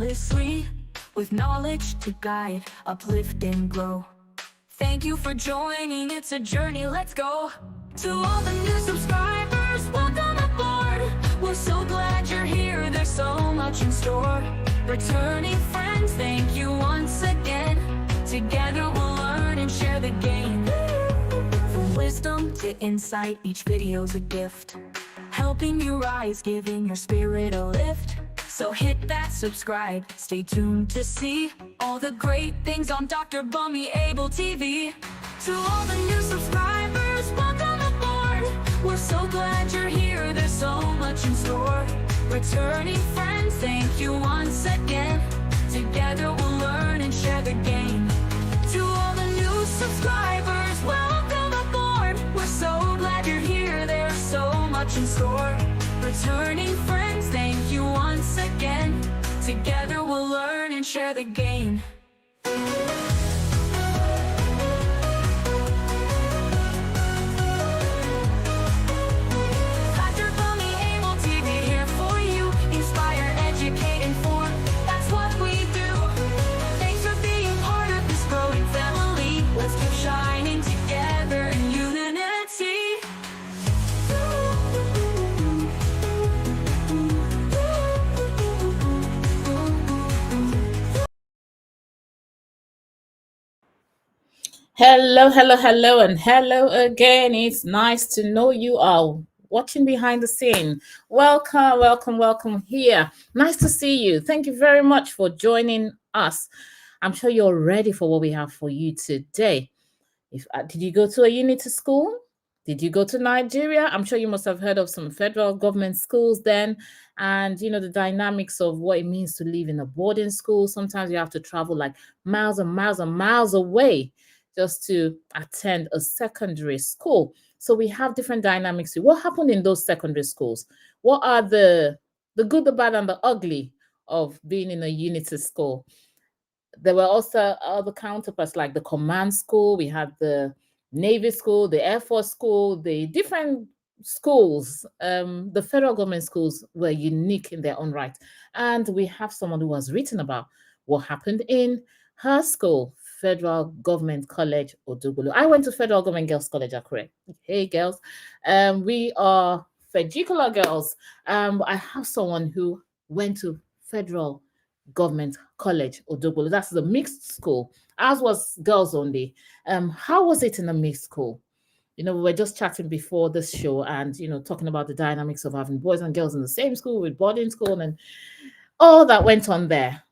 endlessly, with knowledge to guide, uplift and grow. Thank you for joining, it's a journey, let's go. To all the new subscribers, welcome aboard. We're so glad you're here, there's so much in store. Returning friends, thank you once again. Together we'll learn and share the game. From wisdom to insight, each video's a gift, helping you rise, giving your spirit a lift. So hit that subscribe, stay tuned to see all the great things on Dr. Bunmi Abel TV. To all the new subscribers, welcome aboard. We're so glad you're here, there's so much in store. Returning friends, thank you once again. Together we'll learn and share the game. To all the new subscribers, welcome aboard. We're so glad you're here, there's so much in store. Returning friends, thank you once again. Together we'll learn and share the game. Dr. Bunmi Abel TV here for you. Inspire, educate, inform. That's what we do. Thanks for being part of this growing family. Let's keep shining together in unity. Hello, hello, hello, and hello again. It's nice to know you all watching behind the scene. Welcome, welcome, welcome here. Nice to see you. Thank you very much for joining us. I'm sure you're ready for what we have for you today. Did you go to a unity school? Did you go to Nigeria? I'm sure you must have heard of some federal government schools then, and you know the dynamics of what it means to live in a boarding school. Sometimes you have to travel like miles and miles and miles away just to attend a secondary school. So we have different dynamics. What happened in those secondary schools? What are the good, the bad, and the ugly of being in a unity school? There were also other counterparts like the command school. We had the Navy school, the Air Force school, the different schools. The federal government schools were unique in their own right. And we have someone who has written about what happened in her school, Federal Government College, Odugulu. I went to Federal Government Girls College, Akure. Hey, girls. We are Fejikola girls. I have someone who went to Federal Government College, Odugulu. That's the mixed school. Ours was girls only. How was it in a mixed school? You know, we were just chatting before this show and, you know, talking about the dynamics of having boys and girls in the same school with boarding school and all that went on there.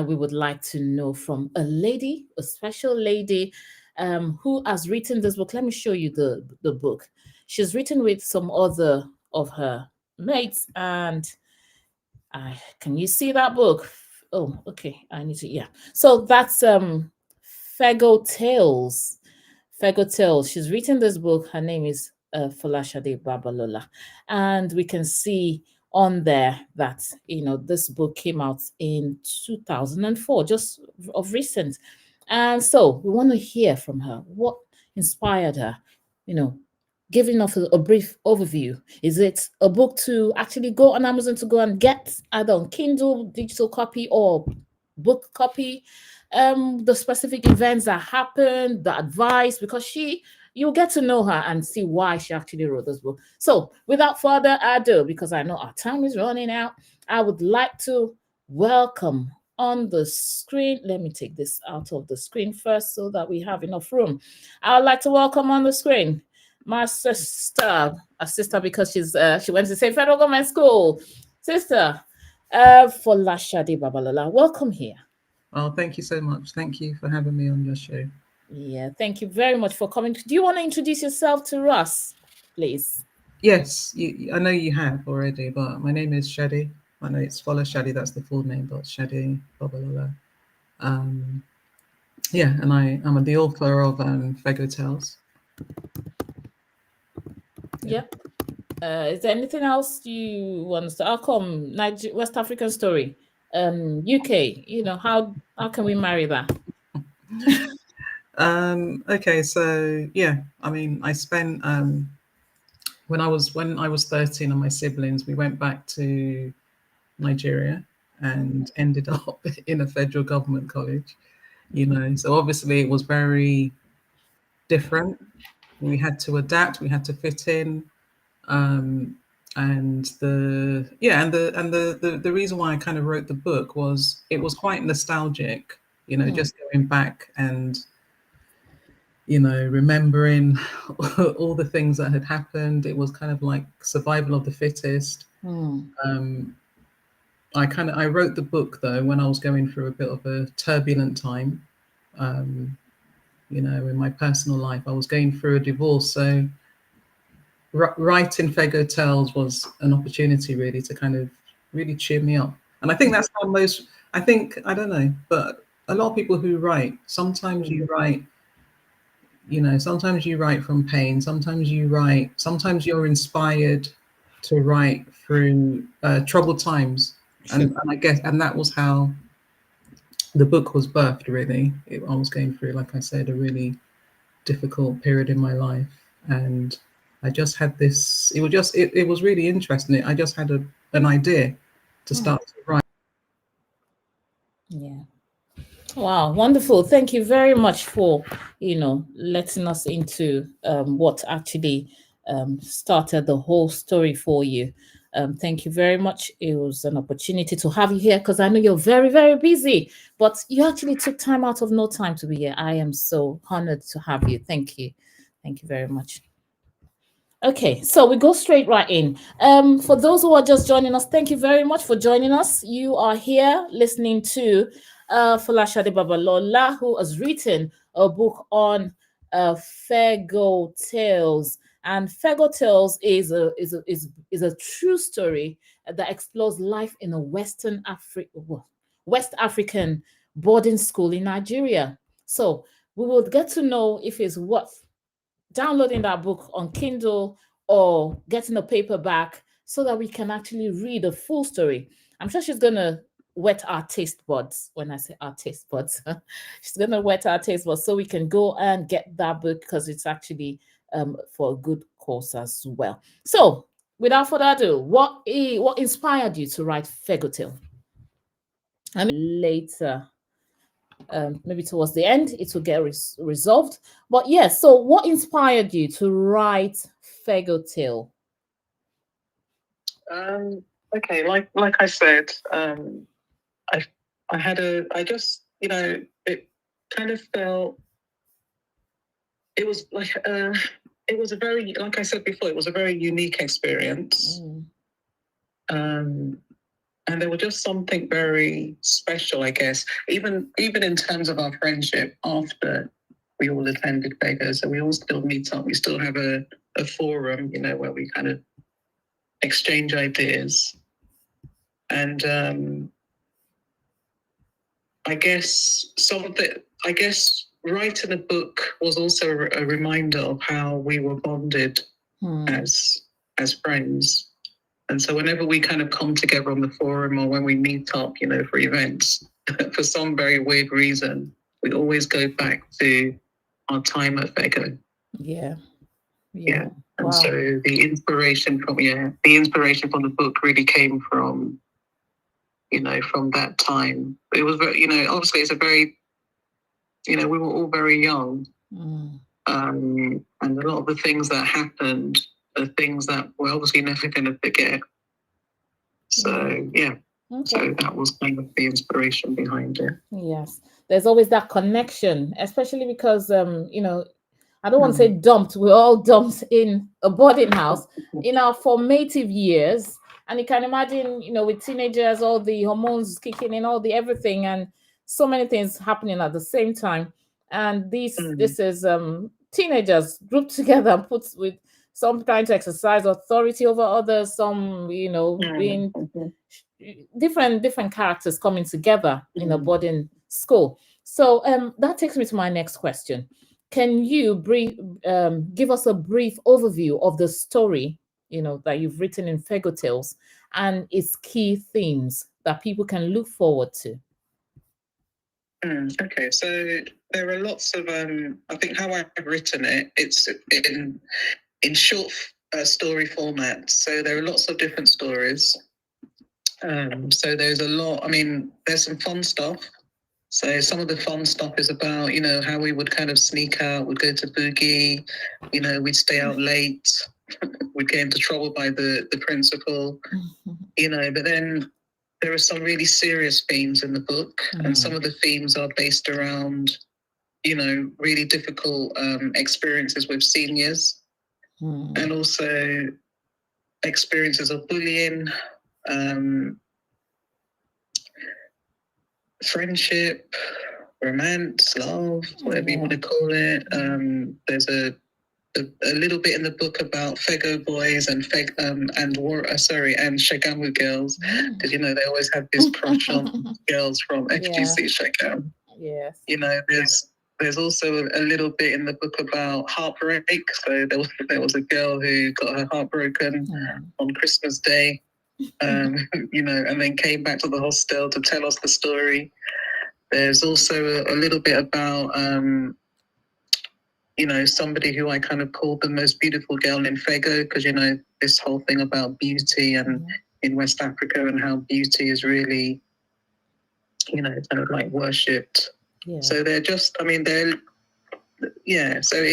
We would like to know from a lady, a special lady, who has written this book. Let me show you the book. She's written with some other of her mates, and can you see that book? Oh, okay. I need to, yeah. So that's Fego Tales. Fego Tales. She's written this book. Her name is Folashade Babalola, and we can see on there that you know this book came out in 2004, just of recent. And so we want to hear from her what inspired her, you know, giving us a brief overview. Is it a book to actually go on Amazon to go and get either on Kindle digital copy or book copy? The specific events that happened, the advice, because you'll get to know her and see why she actually wrote this book. So without further ado, because I know our time is running out, I would like to welcome on the screen. Let me take this out of the screen first so that we have enough room. I would like to welcome on the screen my sister, a sister because she went to the same federal government school. Sister, Folashade Babalola, welcome here. Oh, thank you so much. Thank you for having me on your show. Yeah, thank you very much for coming. Do you want to introduce yourself to us, please? Yes, I know you have already, but my name is Shadi. I know it's Folashade, that's the full name, but Shadi Babalola. Yeah, and I'm the author of Fego Tales. Yeah. Is there anything else you want to say? How come West African story? UK, you know, how can we marry that? Okay, so yeah, I mean, I spent when I was 13 and my siblings, we went back to Nigeria and ended up in a federal government college, you know. So obviously it was very different. We had to adapt, we had to fit in. Um, and the reason why I kind of wrote the book was it was quite nostalgic, you know, just going back and, you know, remembering all the things that had happened. It was kind of like survival of the fittest. I wrote the book though when I was going through a bit of a turbulent time. You know, in my personal life, I was going through a divorce, so writing Fego Tales was an opportunity really to kind of really cheer me up. And I think that's how I don't know, but a lot of people who write, sometimes you write, you know, sometimes you write from pain, sometimes you're inspired to write through troubled times. And I guess, and that was how the book was birthed really. I was going through, like I said, a really difficult period in my life. And I just had this, it was really interesting. I just had an idea to start to write. Yeah. Wow, wonderful. Thank you very much for, letting us into what actually started the whole story for you. Thank you very much. It was an opportunity to have you here because I know you're very, very busy, but you actually took time out of no time to be here. I am so honored to have you. Thank you. Thank you very much. Okay, so we go straight right in. For those who are just joining us, thank you very much for joining us. You are here listening to Folashade Babalola, who has written a book on Fego Tales. And Fego Tales is a true story that explores life in a West African boarding school in Nigeria. So we will get to know if it's worth downloading that book on Kindle or getting a paperback so that we can actually read the full story. I'm sure she's going to wet our taste buds. When I say our taste buds, she's going to wet our taste buds so we can go and get that book because it's actually for a good cause as well. So without further ado, what inspired you to write Fego Tale? I mean, later. Maybe towards the end it will get resolved, but yes. So what inspired you to write Fego Tale? Okay, like I said, I just, you know, it kind of felt, it was like it was a very, like I said before, it was a very unique experience. And there was just something very special, I guess, even in terms of our friendship after we all attended Fego. So we all still meet up. We still have a forum, you know, where we kind of exchange ideas. And I guess writing a book was also a reminder of how we were bonded as friends. And so whenever we kind of come together on the forum or when we meet up, you know, for events, for some very weird reason, we always go back to our time at Fego. Yeah. And wow. So the inspiration from the book really came from, you know, from that time. It was very, you know, obviously it's a very, you know, we were all very young. And a lot of the things that happened are things that we're obviously never going to forget. So, yeah. Okay. So that was kind of the inspiration behind it. Yes. There's always that connection, especially because, you know, I don't want to say dumped. We're all dumped in a boarding house in our formative years. And you can imagine, you know, with teenagers, all the hormones kicking in, all the everything, and so many things happening at the same time. And this is teenagers grouped together and put with some trying to exercise authority over others, some, you know, being different characters coming together in a boarding school. So that takes me to my next question. Can you give us a brief overview of the story, you know, that you've written in Fego Tales and its key themes that people can look forward to? Okay, so there are lots of, I think how I've written it, it's in short story format. So there are lots of different stories. So there's a lot. I mean, there's some fun stuff. So some of the fun stuff is about, you know, how we would kind of sneak out, we'd go to boogie, you know, we'd stay out late, we'd get into trouble by the principal, you know, but then there are some really serious themes in the book, and some of the themes are based around, you know, really difficult experiences with seniors, and also experiences of bullying, friendship, romance, love, whatever you want to call it. There's a little bit in the book about Fego boys and and Shagamu girls, because you know they always had this crush on girls from FGC Shagam. Yes. You know, there's also a little bit in the book about heartbreak. So there was a girl who got her heart broken on Christmas Day. You know, and then came back to the hostel to tell us the story. There's also a little bit about, you know, somebody who I kind of called the most beautiful girl in Fego, because, you know, this whole thing about beauty and in West Africa and how beauty is really, you know, kind of like worshipped. Yeah. So they're just, I mean, so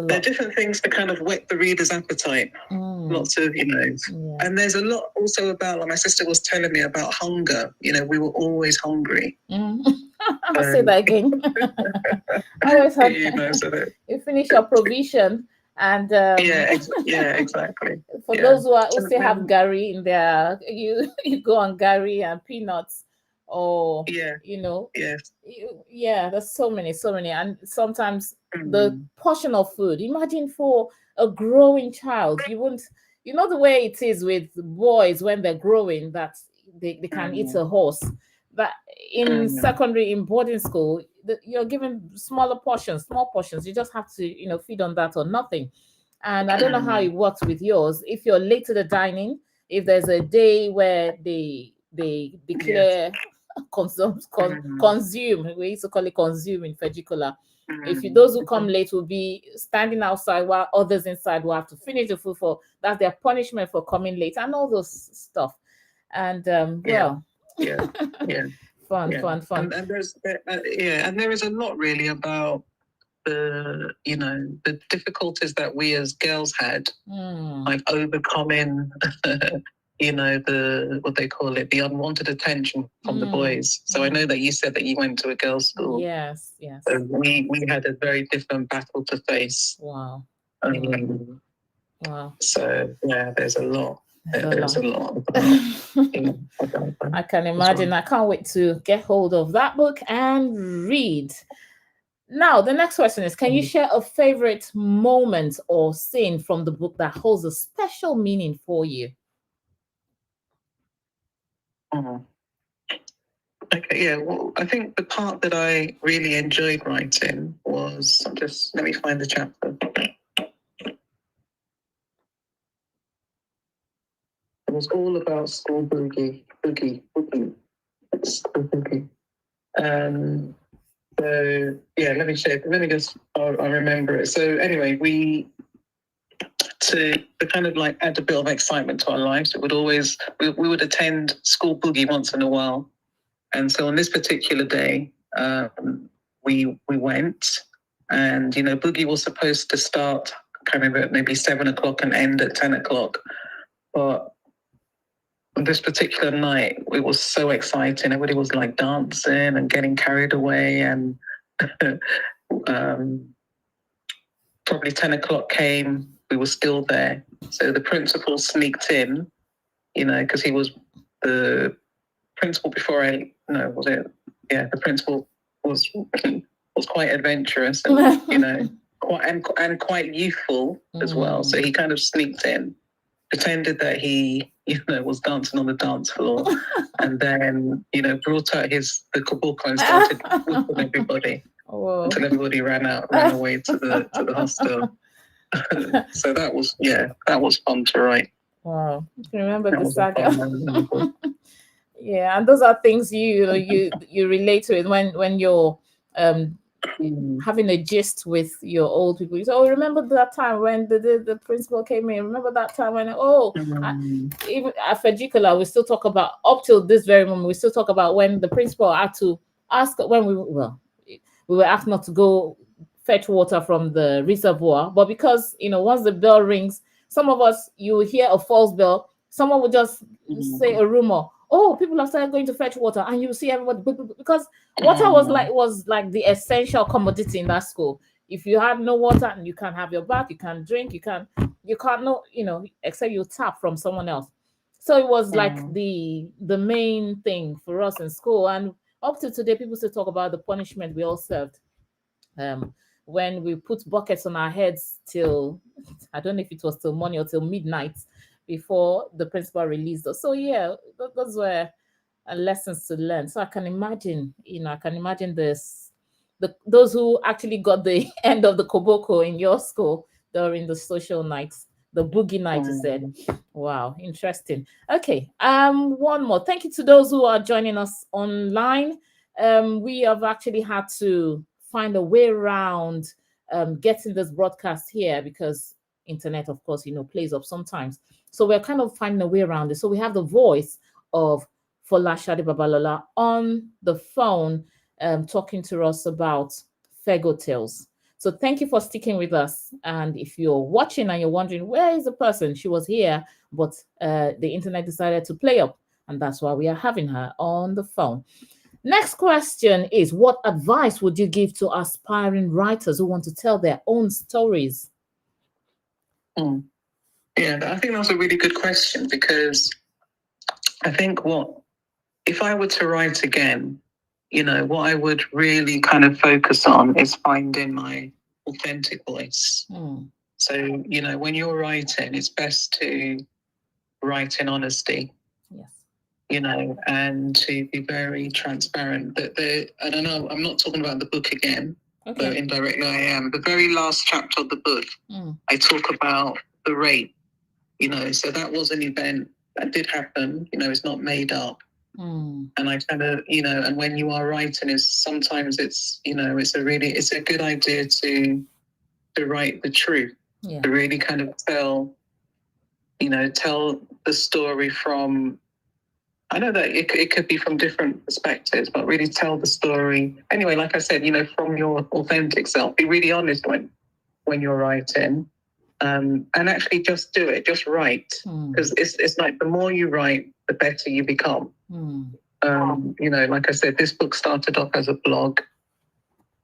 there are different things to kind of whet the reader's appetite. Lots of, you know, and there's a lot also about, like my sister was telling me about hunger. You know, we were always hungry. I'll say that again. Always hungry. You know, so you finish your provision and exactly. For those who still have gari in their, you go on gari and peanuts. Or you know, there's so many, and sometimes the portion of food. Imagine for a growing child, you wouldn't, you know, the way it is with boys when they're growing, that they can eat a horse. But in secondary, in boarding school, you're given small portions. You just have to, you know, feed on that or nothing. And I don't know how it works with yours. If you're late to the dining, if there's a day where they declare consume, we used to call it consume in Fejikola. If those who come late will be standing outside while others inside will have to finish the food, for that's their punishment for coming late and all those stuff. And fun. And there is a lot really about the, you know, the difficulties that we as girls had, like overcoming you know, what they call it, the unwanted attention from the boys. So I know that you said that you went to a girls' school. Yes. So we had a very different battle to face. Wow. So there's a lot. There's a lot. I can imagine. I can't wait to get hold of that book and read. Now, the next question is, can you share a favorite moment or scene from the book that holds a special meaning for you? Okay, well, I think the part that I really enjoyed writing was, let me find the chapter. It was all about school boogie. School boogie. So, let me check. I remember it. So anyway, to kind of like add a bit of excitement to our lives, we would attend school boogie once in a while. And so on this particular day, we went, and, you know, boogie was supposed to start kind of at maybe 7 o'clock and end at 10 o'clock. But on this particular night, it was so exciting. Everybody was like dancing and getting carried away, and probably 10 o'clock came, we were still there. So the principal sneaked in, you know, because he was the principal the principal was quite adventurous and, you know, quite youthful as well. So he kind of sneaked in, pretended that he, you know, was dancing on the dance floor, and then, you know, brought out the kabuka and started whooping everybody until everybody ran away to the hostel. So that was fun to write. Wow, you can remember the saga. Yeah, and those are things you relate to it when you're having a gist with your old people. You say, "Oh, remember that time when the principal came in? Remember that time when even at Fejikola, we still talk about up till this very moment. We still talk about when the principal had to ask when we were asked not to go fetch water from the reservoir, but because once the bell rings, some of us you will hear a false bell. Someone would just say a rumor. Oh, people have started going to fetch water, and you see everybody because water was like the essential commodity in that school. If you had no water, and you can't have your bath, you can't drink, you can't no, except you tap from someone else. So it was like the main thing for us in school, and up to today, people still talk about the punishment we all served. When we put buckets on our heads till I don't know if it was till morning or till midnight before the principal released us. So yeah, those were lessons to learn. So I can imagine, this those who actually got the end of the koboko in your school during the social nights, the boogie night, you said. Wow, interesting. Okay, one more. Thank you to those who are joining us online. We have actually had to find a way around getting this broadcast here because internet, of course, plays up sometimes. So we're kind of finding a way around it. So we have the voice of Folashade Babalola on the phone talking to us about Fego Tales. So thank you for sticking with us. And if you're watching and you're wondering, where is the person? She was here, but the internet decided to play up. And that's why we are having her on the phone. Next question is, what advice would you give to aspiring writers who want to tell their own stories? Yeah, I think that's a really good question because I think if I were to write again, what I would really kind of focus on is finding my authentic voice. So, when you're writing, it's best to write in honesty. Yes. And to be very transparent. I don't know, I'm not talking about the book again, but indirectly I am. The very last chapter of the book, I talk about the rape, so that was an event that did happen, it's not made up. And I kind of, and when you are writing, sometimes it's, it's a good idea to write the truth, to really kind of tell the story from, I know that it could be from different perspectives, but really tell the story. Anyway, like I said, from your authentic self, be really honest when you're writing. And actually just do it, just write. Because it's like the more you write, the better you become. Like I said, this book started off as a blog.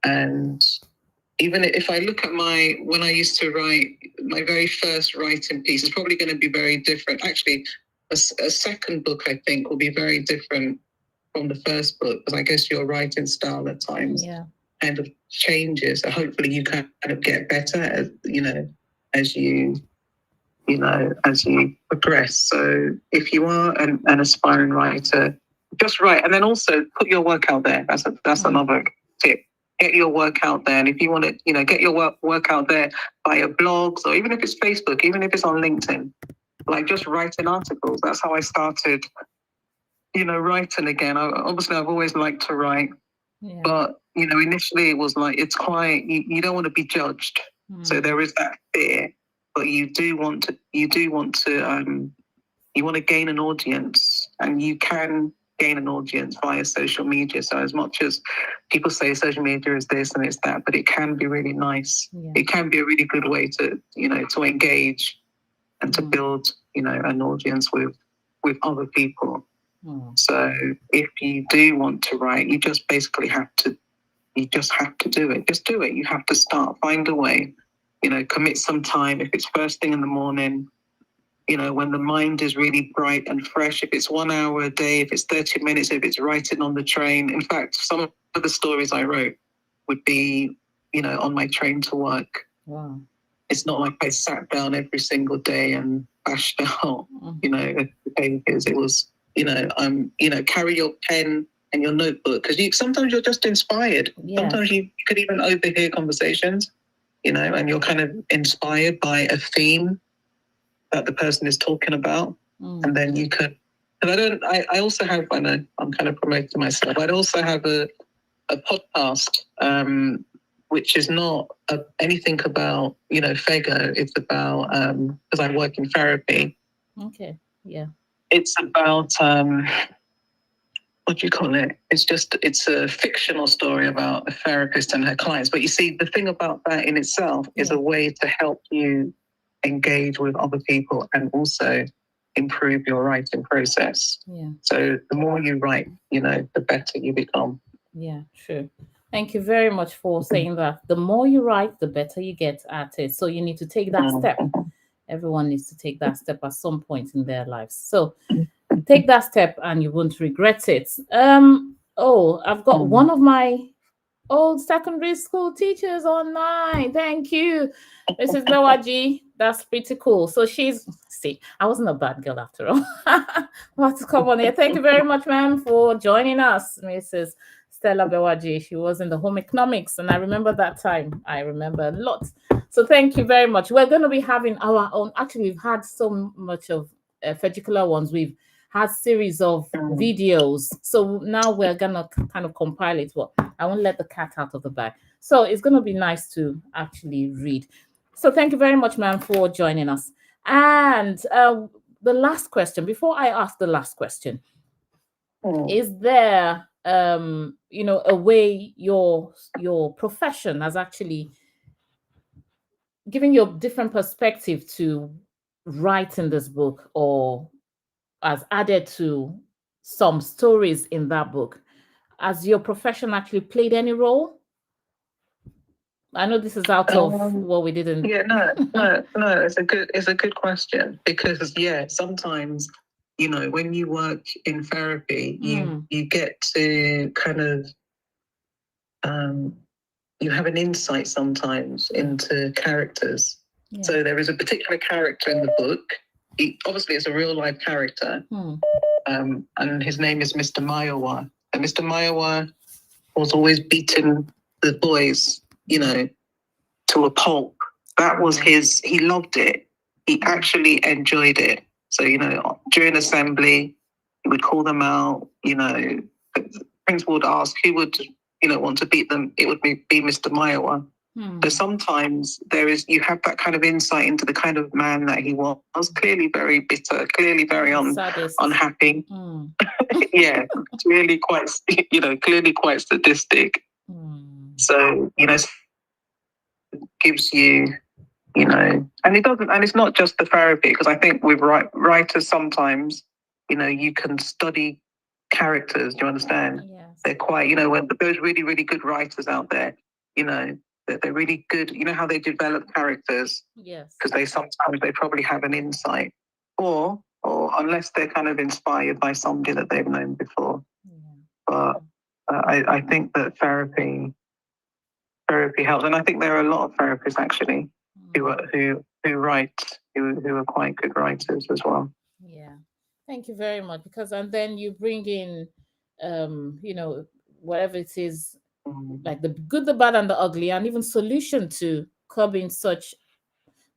And even if I look at when I used to write, my very first writing piece is probably going to be very different. Actually, a second book, I think, will be very different from the first book, because I guess your writing style at times kind of changes. So hopefully you kind of get better as you progress. So if you are an aspiring writer, just write, and then also put your work out there. That's another tip. Get your work out there, and if you want to, get your work out there via blogs, or even if it's Facebook, even if it's on LinkedIn, like just writing articles. That's how I started, writing again. Obviously, I've always liked to write, but initially it was like it's quite. You don't want to be judged, so there is that fear. But you want to gain an audience, and you can gain an audience via social media. So as much as people say social media is this and it's that, but it can be really nice. It can be a really good way to engage and to build an audience with other people. So if you do want to write, you just basically have to do it. Just do it. You have to start. Find a way. Commit some time. If it's first thing in the morning, when the mind is really bright and fresh, if it's 1 hour a day, if it's 30 minutes, if it's writing on the train. In fact, some of the stories I wrote would be, on my train to work. Wow. It's not like I sat down every single day and bashed out, the pages. It was, carry your pen and your notebook, because sometimes you're just inspired. Sometimes you could even overhear conversations, and you're kind of inspired by a theme that the person is talking about. And then you could, and I also have, I know I'm kind of promoting myself, I'd also have a podcast which is not anything about, Fego. It's about, because I work in therapy. Okay, yeah. It's about, what do you call it? It's a fictional story about a therapist and her clients. But you see, the thing about that in itself is a way to help you engage with other people and also improve your writing process. Yeah. So the more you write, the better you become. Yeah, true. Thank you very much for saying that. The more you write, the better you get at it. So you need to take that step. Everyone needs to take that step at some point in their lives. So take that step and you won't regret it. I've got one of my old secondary school teachers online. Thank you, Mrs. Bewaji. That's pretty cool. So I wasn't a bad girl after all. What's come on here? Thank you very much, ma'am, for joining us, Mrs. Stella Bewaji. She was in the home economics, and I remember that time. I remember a lot. So thank you very much. We're going to be having our own. Actually, we've had so much of particular ones. We've had series of videos. So now we're going to kind of compile it. Well, I won't let the cat out of the bag. So it's going to be nice to actually read. So thank you very much, ma'am, for joining us. And the last question, before I ask the last question, is there a way your profession has actually given you a different perspective to writing this book, or has added to some stories in that book? Has your profession actually played any role? I know this is out of what we didn't. Yeah, no. It's a good question, because sometimes, when you work in therapy, you get to kind of you have an insight sometimes into characters. Yeah. So there is a particular character in the book. Obviously, it's a real life character, and his name is Mr. Mayowa. And Mr. Mayowa was always beating the boys, to a pulp. That was he loved it. He actually enjoyed it. So, during assembly, he would call them out, the principal would ask who would, want to beat them. It would be Mr. Mayowa. So sometimes you have that kind of insight into the kind of man that he was. Clearly very bitter, clearly very unhappy. Yeah, clearly quite sadistic. So, gives you, and it doesn't, and it's not just the therapy, because I think with writers sometimes, you can study characters. Do you understand? Yes. They're quite, when there's really, really good writers out there, they're really good. You know how they develop characters? Yes. Because they probably have an insight, or unless they're kind of inspired by somebody that they've known before. Yeah. But I think that therapy helps, and I think there are a lot of therapists actually who are quite good writers as well. Yeah, thank you very much. And then you bring in, whatever it is, like the good, the bad, and the ugly, and even solution to curbing such.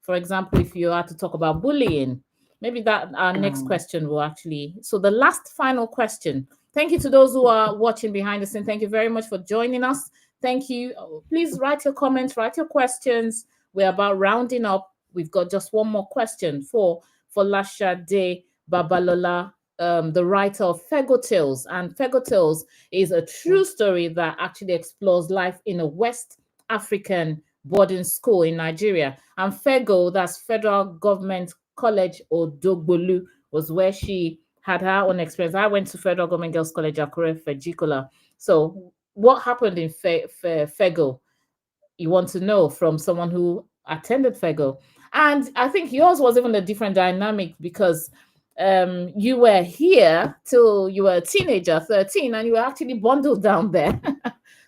For example, if you are to talk about bullying, maybe that our next question will actually. So the last final question. Thank you to those who are watching behind the scene. Thank you very much for joining us. Thank you. Please write your comments, write your questions. We're about rounding up. We've got just one more question for Folashade Babalola, the writer of Fego Tales. And Fego Tales is a true story that actually explores life in a West African boarding school in Nigeria. And Fego, that's Federal Government College Odogbolu, was where she had her own experience. I went to Federal Government Girls College, Akure, Fejikola. So what happened in Fego? You want to know from someone who attended Fego. And I think yours was even a different dynamic, because you were here till you were a teenager, 13, and you were actually bundled down there.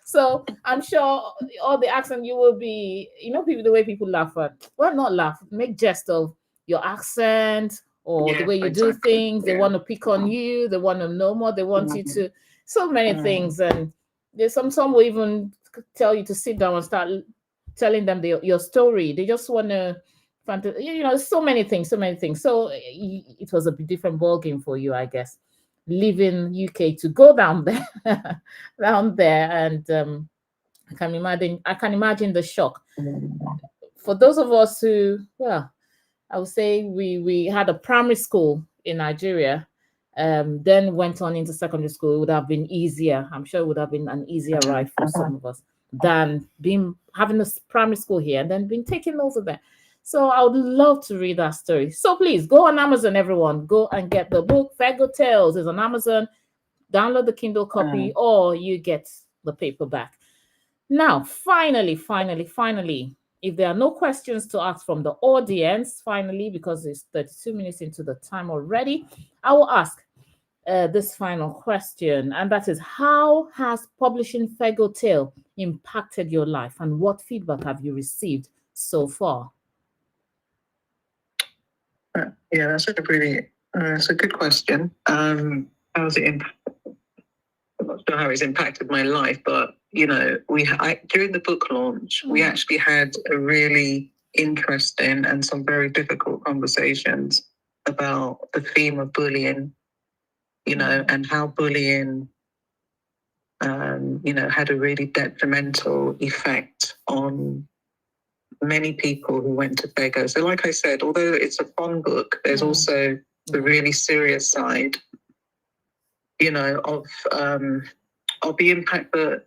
So I'm sure all the accent you will be, people, the way people laugh at, well, not laugh, make jest of your accent, or the way you do things. They want to pick on you. They want to know more. They want you to, so many things. And there's some will even tell you to sit down and start telling them your story. They just want to, so many things. So it was a different ball game for you, I guess, leaving UK to go down there, and I can imagine the shock. For those of us who, well, I would say we had a primary school in Nigeria, then went on into secondary school. It would have been easier. I'm sure it would have been an easier ride for some of us than being having a primary school here and then being taken over there. So I would love to read that story. So please go on Amazon, everyone. Go and get the book. Fego Tales is on Amazon. Download the Kindle copy or you get the paperback. Now, finally, if there are no questions to ask from the audience, finally, because it's 32 minutes into the time already, I will ask this final question, and that is, how has publishing Fego Tale impacted your life, and what feedback have you received so far? Yeah, that's a really, it's a good question. How's it impacted? I'm not sure how it's impacted my life, but during the book launch, we actually had a really interesting and some very difficult conversations about the theme of bullying, and how bullying, had a really detrimental effect on many people who went to Fego. So like I said, although it's a fun book, there's also the really serious side, of the impact that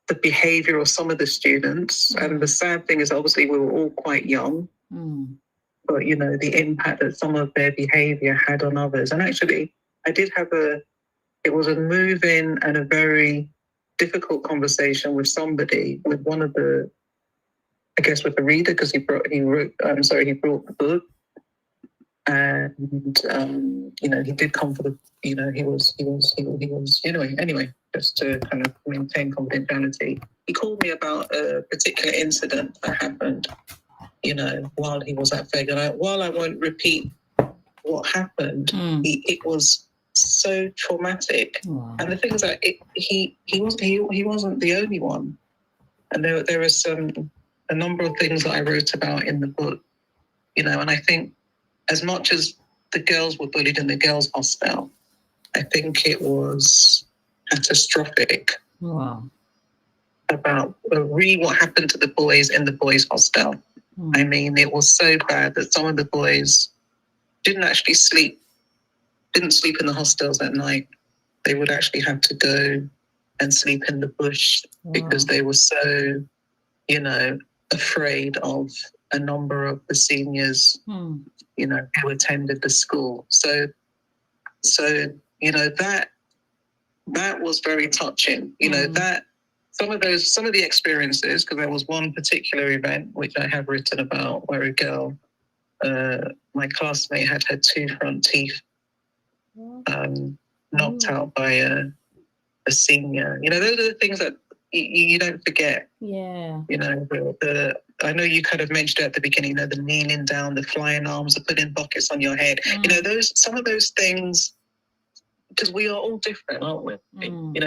the behavior of some of the students. And the sad thing is, obviously, we were all quite young, but, the impact that some of their behavior had on others. And actually, I did have it was a moving and a very difficult conversation with one of the, I guess, with the reader, because he brought the book. And he did come for the, he was anyway, just to kind of maintain confidentiality. He called me about a particular incident that happened, while he was at Fego. And while I won't repeat what happened, it was so traumatic. And the thing is that he wasn't the only one. And there are a number of things that I wrote about in the book, and I think, as much as the girls were bullied in the girls' hostel, I think it was catastrophic. Wow. About what happened to the boys in the boys' hostel. I mean, it was so bad that some of the boys didn't sleep in the hostels at night. They would actually have to go and sleep in the bush because they were so, afraid of a number of the seniors, who attended the school. So that was very touching. That some of the experiences, because there was one particular event which I have written about where a girl, my classmate, had her 2 front teeth knocked out by a senior. Those are the things that you don't forget. Yeah. I know you kind of mentioned at the beginning, the kneeling down, the flying arms, the putting buckets on your head. Some of those things, because we are all different, aren't we?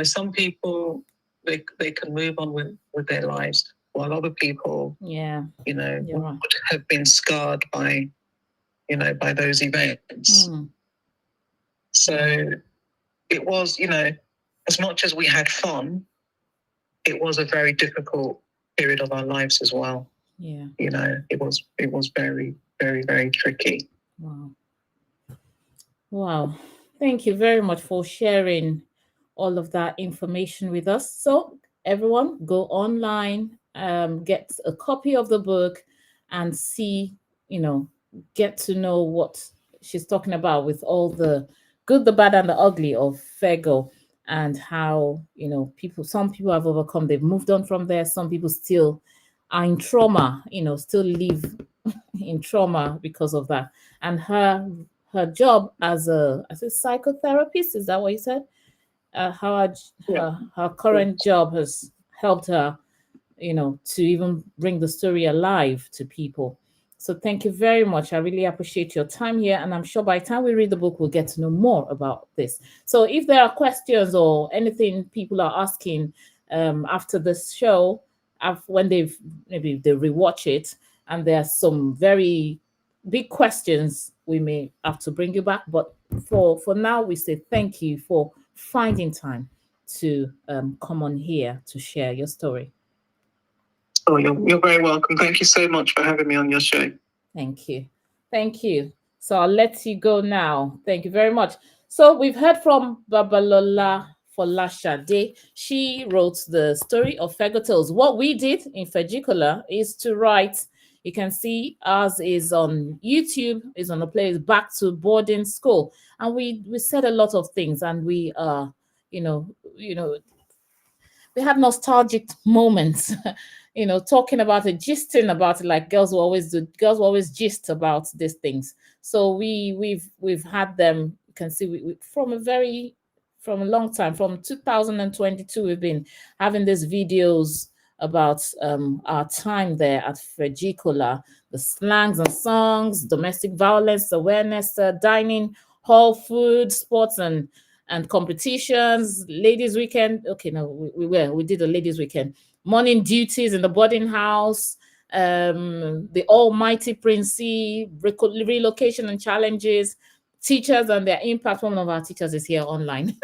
Some people, they can move on with their lives, while other people, would have been scarred by those events. So it was, as much as we had fun, it was a very difficult period of our lives as well. Yeah. It was very, very, very tricky. Wow. Thank you very much for sharing all of that information with us. So everyone, go online, get a copy of the book and see, get to know what she's talking about with all the good, the bad, and the ugly of Fego, and how, some people have overcome, they've moved on from there. Some people still are in trauma, still live in trauma because of that. And her job as a psychotherapist, is that what you said? How her current job has helped her, to even bring the story alive to people. So thank you very much. I really appreciate your time here. And I'm sure by the time we read the book, we'll get to know more about this. So if there are questions or anything people are asking after this show, when they rewatch it, and there are some very big questions, we may have to bring you back. But for now, we say thank you for finding time to come on here to share your story. Oh, you're very welcome. Thank you so much for having me on your show. Thank you. Thank you. So I'll let you go now. Thank you very much. So we've heard from Babalola Folashade. She wrote the story of Fego Tales. What we did in Fejikola is to write. You can see ours is on YouTube, is on the place Back to Boarding School. And we said a lot of things, and we we had nostalgic moments, talking about it, gisting about it, like girls will always do. Girls will always gist about these things. So we've had them. You can see from a long time, from 2022, we've been having these videos about our time there at Fejikola, the slangs and songs, domestic violence awareness, dining hall food, sports and competitions, ladies' weekend. Okay, no, we did a ladies' weekend, morning duties in the boarding house, the almighty Princey, relocation and challenges, teachers and their impact. One of our teachers is here online.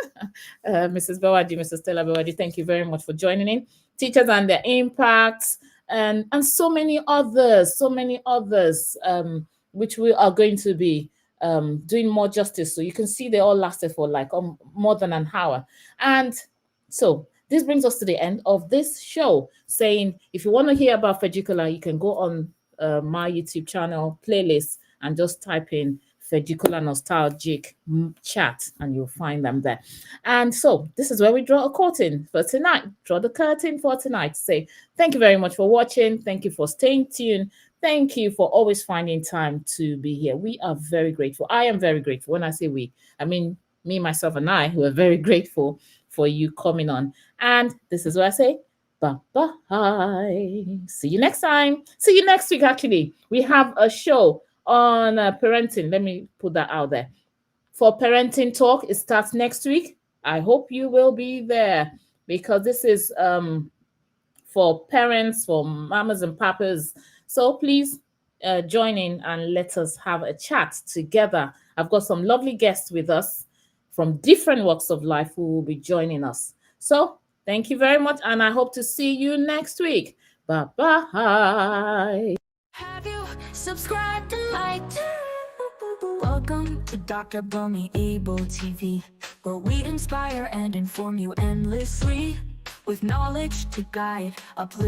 Mrs. Bewadi, Mrs. Stella Bewadi, thank you very much for joining in. Teachers and their impacts, and so many others, which we are going to be doing more justice. So you can see they all lasted for like more than an hour. And so this brings us to the end of this show, saying if you want to hear about Fejikola, you can go on my YouTube channel playlist and just type in Fejikola Nostalgic Chat and you'll find them there. And so this is where we draw a curtain for tonight. Draw the curtain for tonight. Say thank you very much for watching. Thank you for staying tuned. Thank you for always finding time to be here. We are very grateful. I am very grateful. When I say we, I mean me, myself, and I, who are very grateful for you coming on. And this is what I say. Bye-bye. See you next time. See you next week, actually. We have a show on parenting. Let me put that out there. For parenting talk, it starts next week. I hope you will be there because this is for parents, for mamas and papas. So please join in and let us have a chat together. I've got some lovely guests with us from different walks of life who will be joining us. So thank you very much, and I hope to see you next week. Bye-bye. Have you subscribed and liked? Welcome to Dr. Bunmi Abel TV, where we inspire and inform you endlessly with knowledge to guide, uplift.